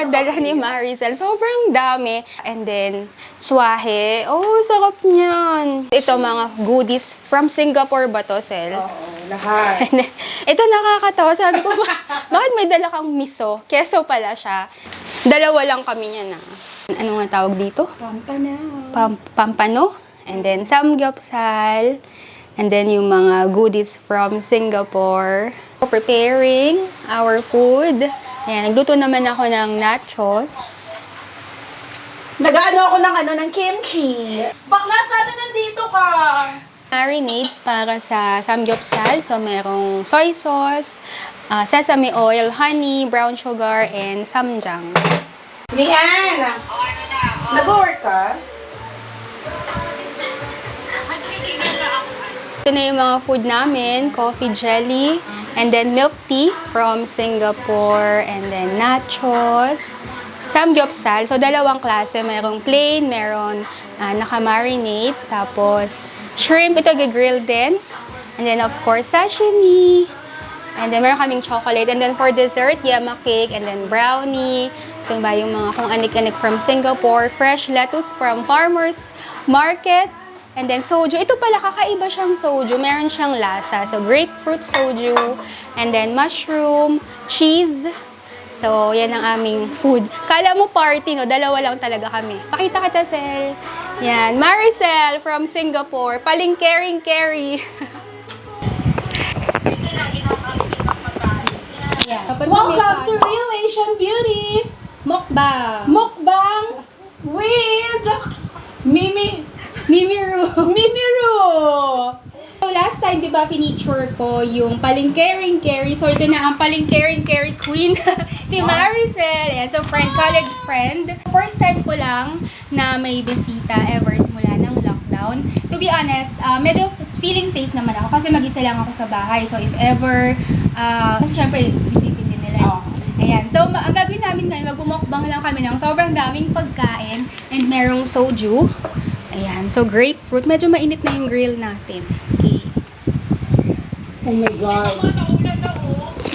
dala ni Maricel. Sobrang dami. And then, swahe. Oh, sarap niyan. Ito, mga goodies from Singapore ba to, Sel? Oo, lahat. Ito nakakatawa. Sabi ko, bakit may dala kang miso? Keso pala siya. Dalawa lang kami niya na. Ano nga tawag dito? Pampano. Pampano. And then, samgyeopsal. And then, yung mga goodies from Singapore. Preparing our food. Ayan, nagluto naman ako ng nachos. Nag-ano ako ng kimchi. Bakla, sana nandito ka. Marinade para sa samgyeopsal. So, merong soy sauce, sesame oil, honey, brown sugar, and samjang. Mian, nag-work ka? Ito na yung mga food namin, coffee jelly, and then milk tea from Singapore, and then nachos, samgyeopsal. So, dalawang klase. Merong plain, meron naka-marinate, tapos shrimp, ito gagrill din. And then, of course, sashimi. And then, meron kaming chocolate. And then, for dessert, yama cake, and then brownie. Ito ba yung mga kung anik-anik from Singapore, fresh lettuce from farmers market. And then soju. Ito pala, kakaiba siyang soju. Meron siyang lasa. So, grapefruit soju. And then mushroom, cheese. So, yan ang aming food. Kala mo party, no? Dalawa lang talaga kami. Pakita kita, Sel. Yan. Maricel from Singapore. Palingkering-keri. Yeah. Welcome to Real Asian Beauty. Mukbang. Mukbang with Mimiru. Mimiru. So, last time, di ba, feature ko yung palingkering-keri. So, ito na ang palingkering-keri queen. Si Maricel. Ayan. So, college friend. First time ko lang na may bisita ever simula ng lockdown. To be honest, medyo feeling safe naman ako kasi mag-isa lang ako sa bahay. So, if ever, kasi syempre, isipin din nila. Ayan. So, ang gagawin namin ngayon, magmumukbang lang kami ng sobrang daming pagkain and merong soju. Ayan. So, grapefruit. Medyo mainit na yung grill natin. Okay. Oh my God.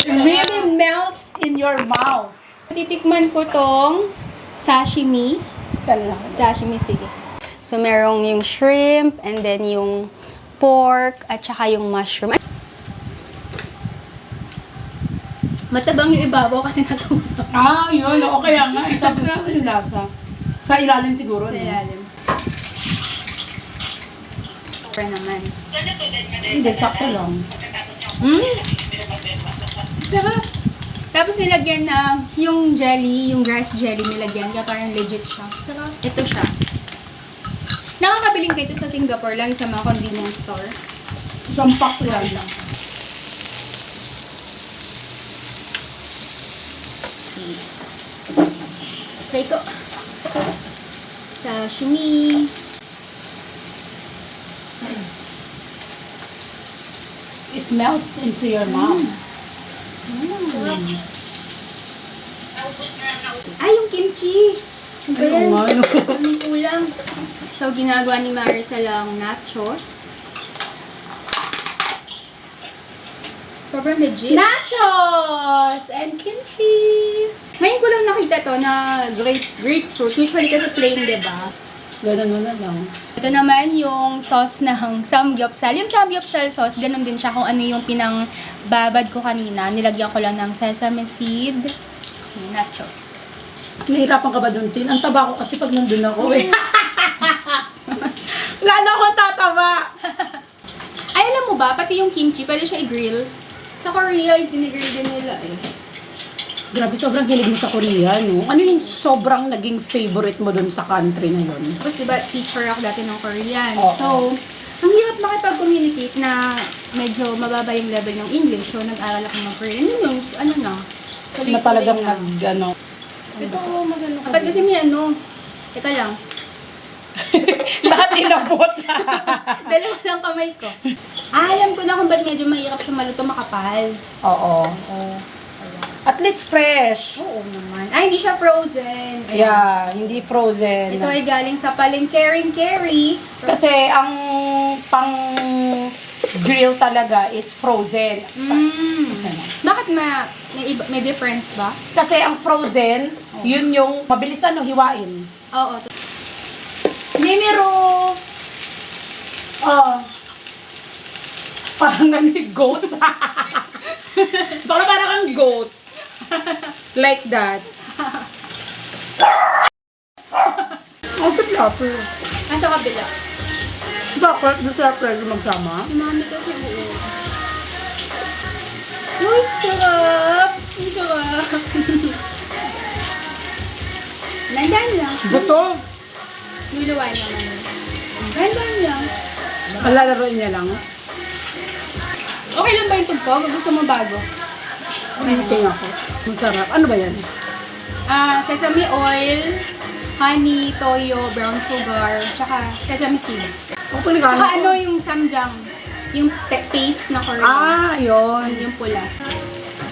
It really melts in your mouth. Titikman ko tong sashimi. Sashimi, sige. So, merong yung shrimp, and then yung pork, at saka yung mushroom. Matabang yung ibabaw kasi natuto. Yun. O kaya nga. Sabi ko natin yung lasa. Sa ilalim siguro. Sa ilalim. Super naman. Hindi, sakto lang. Sarap. Tapos nilagyan na yung jelly, yung grass jelly nilagyan. Kaya parang legit siya. Sarap. Ito siya. Nakakabiling kayo sa Singapore lang sa mga convenience store. Isang pack yan. Try ko. Sashimi. It melts into your mouth. Ay, yung kimchi! Ano ba yan? Ay, oo nga, Anong kulang? So, ginagawa ni Maricel ang nachos. Sobrang legit. Nachos and kimchi. Ngayon ko lang nakita to na grapefruit. Usually kasi plain, diba? Ganun mo na lang. Ito naman yung sauce ng samgyeopsal. Yung samgyeopsal sauce, ganun din siya kung ano yung pinangbabad ko kanina. Nilagyan ko lang ng sesame seed. Nachos. Nahirapan ka ba dun, Tin? Ang taba ko kasi pag nandun ako eh. Wala na akong tataba. Ay, alam mo ba, pati yung kimchi, pwede siya i-grill. Sa Korea, i-grill din nila eh. Grabe, sobrang hilig mo sa Korea, no? Ano yung sobrang naging favorite mo dun sa country na yun? Tapos diba, teacher ako dati ng Korean. Oo. So, ang hirap makipag-communicate na medyo mababa yung level ng English. So, nag-aral ako ng Korean. Yun yung, ano na, Na talagang ano. Ito, magano ka. Kapag kasi may ano, teka lang, Lahat inabot. dalawa lang kamay ko. Alam ko na kung ba't medyo mahirap siya maluto makapal. Oo. At least fresh. Oo naman. Ay, hindi siya frozen. Yeah, hindi frozen. Ito ay galing sa palengkering-keri. Kasi ang pang grill talaga is frozen. Bakit may difference ba? Kasi ang frozen, Yun yung mabilis hiwain. Oo. Mimiro! Oh. Parang nani goat. Baka parang kang goat. Like that. Ang lapit. Nasa kabila. Bakit? Gusto na pwede magsama? Mami kasi buo. Uy, sarap! Ang sarap! Nandan lang. Buto. Luluwain naman yun. Nandan lang. Alalaroin niya lang. Okay lang ba yung tugtog? O gusto mo bago? Tingin ako. Masarap. Ano ba yan? Sesame oil, honey, toyo, brown sugar, tsaka sesame seeds. Okay, Tsaka ano yung samjang, yung paste na Korean. Yun. Yung pula.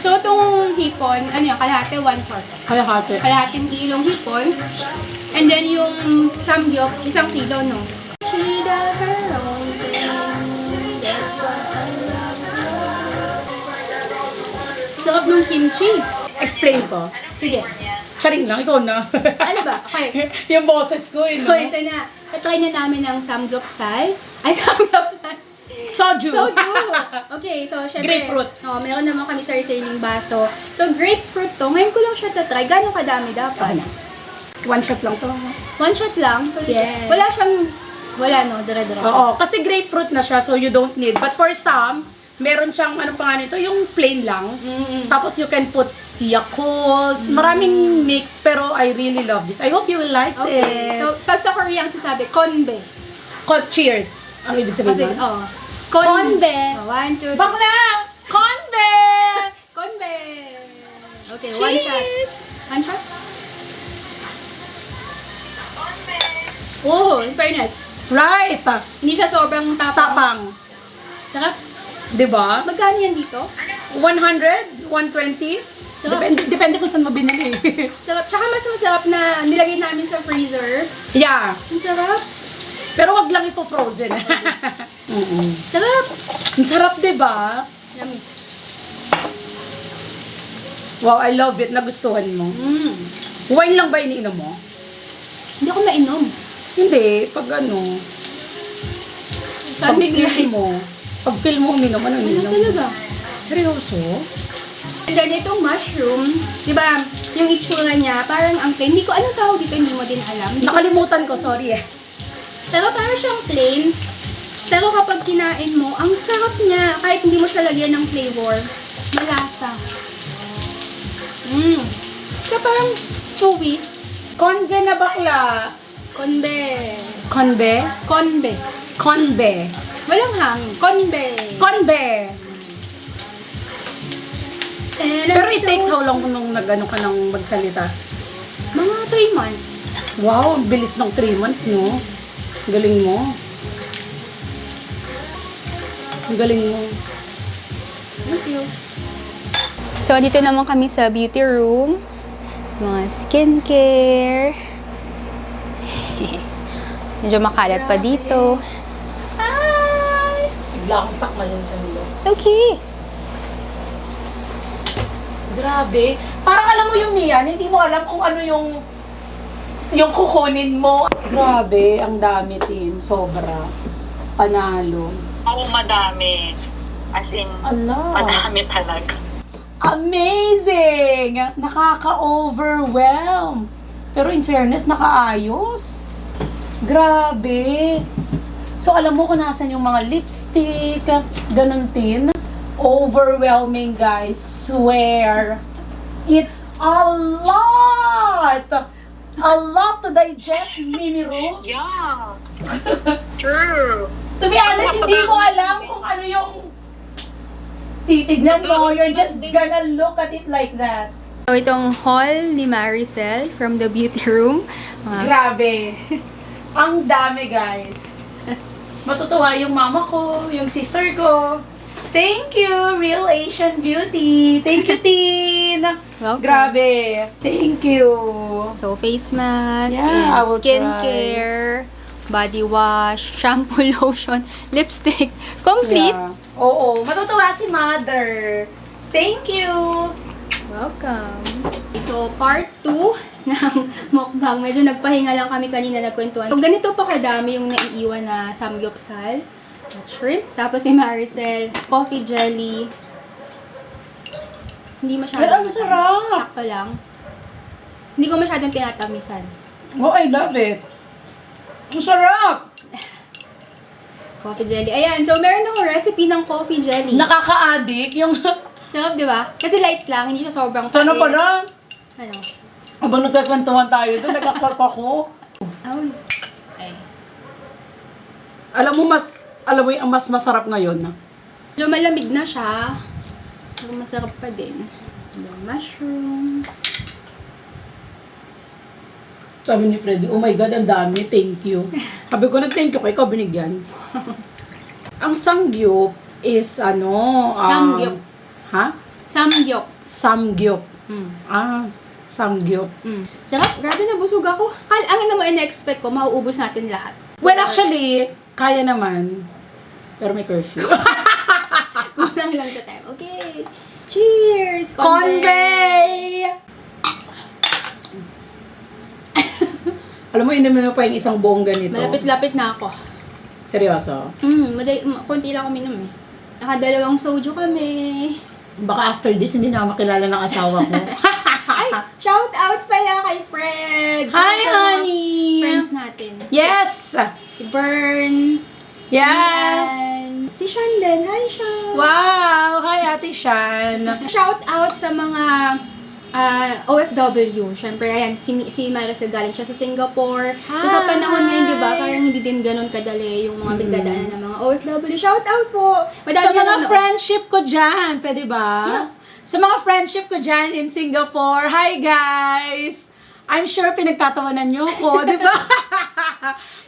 So, itong hipon, ano yan, kalahati, 1/4. Kalahati. Kalahating kilong hipon. And then yung samgyup, 1 kilo, no? She does her own thing. That's what I love. Sarap ng kimchi. Explain ko. Sige. Charing lang, ikaw na. Ano ba? Okay. Yung boses ko, So, ito na. Try na namin ng samgyeopsal. Ay, samgyeopsal. Soju. Soju! Okay, so syempre, Grapefruit. meron naman kami sariling baso. So, grapefruit to. Ngayon ko lang siya tatry. Gano'ng kadami dapat? One shot lang to. 1 shot lang? Yes. Wala no, dire-dire. Oo, kasi grapefruit na siya, so you don't need. But for some, meron siyang, ano pa nga nito, yung plain lang. Tapos you can put Yakult. Maraming mix, pero I really love this. I hope you will like Okay, it. so pag sa Korean sasabi, konbe. Cheers. Ang ibig sabihin Kasi, nun? konbe. Konbe. 1, 2, 3. Bakla! Konbe! Konbe. Okay, Cheers! 1 shot. 1 shot? Oh, in fairness. Right! Hindi siya sobrang tapang. Tapang. Sarap. Diba? Magkano yan dito? 100? 120? Sarap. Depende kung saan mo binili. Sarap. Tsaka mas masarap na nilagay namin sa freezer. Yeah. Ang sarap. Pero wag lang ipo-frozen. Sarap. Ang sarap, diba? Yummy. Wow, I love it. Nagustuhan mo. Wine lang ba iniinom mo? Hindi ako mainom. Hindi. Pag ano, pag Sabi feel mo, uminom, ano Ano ininom? talaga? Seryoso? And then itong mushroom, di ba, yung itsura niya, parang ang plain. Hindi ko anong tawag dito, hindi mo din alam. Nakalimutan ko, sorry eh. Pero parang siyang plain. Pero kapag kinain mo, ang sarap niya. Kahit hindi mo siya lagyan ng flavor, malasa. So parang chewy. Konbe na bakla. Konbe. Konbe? Konbe. Konbe. Walang hangin. Konbe. Konbe. And Pero I'm it takes how long nung nag-ano ka nang magsalita? Mga 3 months. Wow, ang bilis ng 3 months, no? Ang galing mo. Ang galing mo. Thank you. So, dito naman kami sa beauty room. Mga skincare. Medyo makalat pa dito. Hi! Bigla akong sakmal yung ulo. Okay. Grabe. Parang alam mo yung Mian, hindi mo alam kung ano yung kukunin mo. Grabe, ang dami, Tim. Sobra. Panalo. Oo, madami. As in, Ala. madami talaga. Amazing! Nakaka-overwhelm. Pero in fairness, nakaayos. Grabe. So, alam mo kung nasan yung mga lipstick, ganun tin. Overwhelming, guys. Swear. It's a lot! A lot to digest, Mimiru. Yeah. True. To be honest, hindi mo alam kung ano yung titignan mo. You're just gonna look at it like that. So, itong haul ni Maricel from the beauty room. Grabe. Ang dami, guys. Matutuwa yung mama ko, yung sister ko. Thank you, Real Asian Beauty. Thank you, Tin. Welcome. Grabe. Thank you. So, face mask, Yeah, I and will skincare, body wash, shampoo, lotion, lipstick. Complete. Yeah. Oo, matutuwa si mother. Thank you. Welcome! So, part 2 ng mukbang. Medyo nagpahinga lang kami kanina, nagkwentuhan. So, ganito pa kadami yung naiiwan na samgyupsal at shrimp. Tapos si Maricel, coffee jelly. Hindi masyadong... Pero ang sarap! Sakto lang. Hindi ko masyadong tinatamisan. Oh, I love it. Ang sarap! Coffee jelly. Ayan, so meron akong recipe ng coffee jelly. Nakaka-addict yung... Sarap, di ba? Kasi light lang, hindi siya sobrang Sana pait. pala. Ano? Habang nagkakwentuhan tayo doon, nagkakak ako. Oh. Ay. Alam mo yung mas masarap ngayon. Medyo malamig na siya. Pero masarap pa din. Yung mushroom. Sabi ni Freddy, oh my God, ang dami, thank you. Sabi ko na thank you, kay ikaw binigyan. Ang samgyup is Samgyup. Ha? Samgyup. Samgyup. Mm. Samgyup. Mm. Sarap. Grabe, nabusog ako. Ang na mo in-expect ko, mauubos natin lahat. Well, actually, kaya naman. Pero may curfew. Kulang lang sa time. Okay. Cheers! Convey! Alam mo, inumin mo pa yung isang bongga nito. Malapit-lapit na ako. Seryoso? Konti lang kami naman. Nakadalawang soju kami. Baka after this, hindi na ako makilala ng asawa ko. Ay, shout out pala kay Fred. Hi, Sa mga honey! Friends natin. Yes! Si Bern. Yeah! Yan. Si Sean din. Hi, Sean. Wow! Hi, Ate Shan! Shout out sa mga OFW. Siyempre, ayan, si Maricel galing siya sa Singapore. So, sa panahon ngayon, di ba, parang hindi din ganun kadali yung mga pinagdadaanan ng mga OFW. Shout out po! Sa mga nanonood. friendship ko dyan, pwede ba? Yeah. Sa mga friendship ko dyan in Singapore, hi guys! I'm sure pinagtatawanan nyo ko, di ba?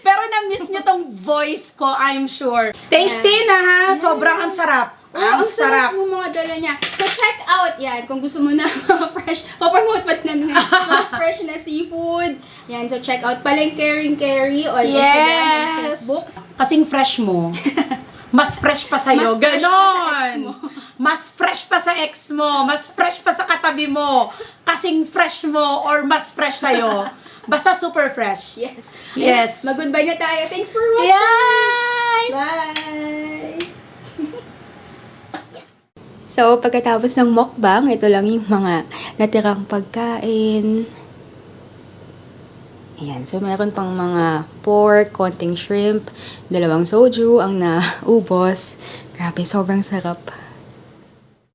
Pero na-miss nyo tong voice ko, I'm sure. Thanks, Yeah. Tina, ha? Sobrang ang sarap. Oh, Ang sarap. mo mga dala niya. So, check out yan kung gusto mo na mga fresh. Papromote pa na mga fresh na seafood. Yan, so check out Paleng Caring Carry on Instagram and Facebook. Kasing fresh mo. Mas fresh pa sa'yo. Mas fresh pa sa ex mo. Mas fresh pa sa ex mo. Mas fresh pa sa katabi mo. Kasing fresh mo or mas fresh sa'yo. Basta super fresh. Yes. Yes. Mag-goodbye na tayo. Thanks for watching. Yay! Bye! So, pagkatapos ng mukbang, ito lang yung mga natirang pagkain. Ayan, so meron pang mga pork, konting shrimp, dalawang soju ang naubos. Grabe, sobrang sarap.